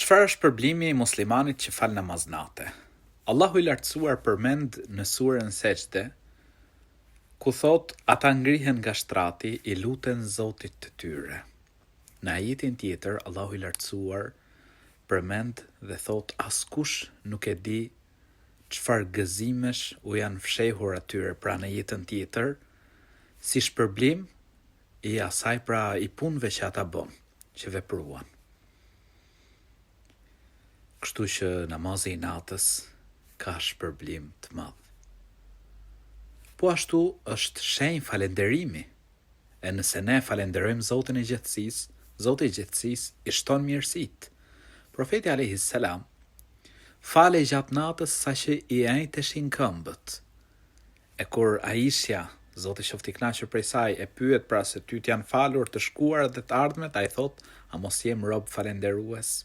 Çfarë është problemi i muslimanit që fal namaz nate? Allahu i lartësuar përmend në surën Sejdë, ku thot, ata ngrihen nga shtrati, i luten Zotit të tyre. Në ajetin tjetër, Allahu i lartësuar përmend dhe thot, askush nuk e di çfarë gëzimesh u janë fshehur atyre, pra në jetën tjetër, si shpërblim i asaj, pra i punëve që ata bën, që vepruan. Kështu që namazi i natës ka shpërblim të madh. Po ashtu është shenjë falënderimi. E nëse ne falenderojmë Zotin e gjithësisë, Zoti i gjithësisë i shton mirësitë. Profeti alayhis salam falej gjatë natës saqë i enjteshin këmbët. E kur Aisha, Zoti qoftë i kënaqur prej saj, e pyet pra se ty t'janë falur të shkuarat dhe të ardhmet, ai thot, a mos jem rob falënderues?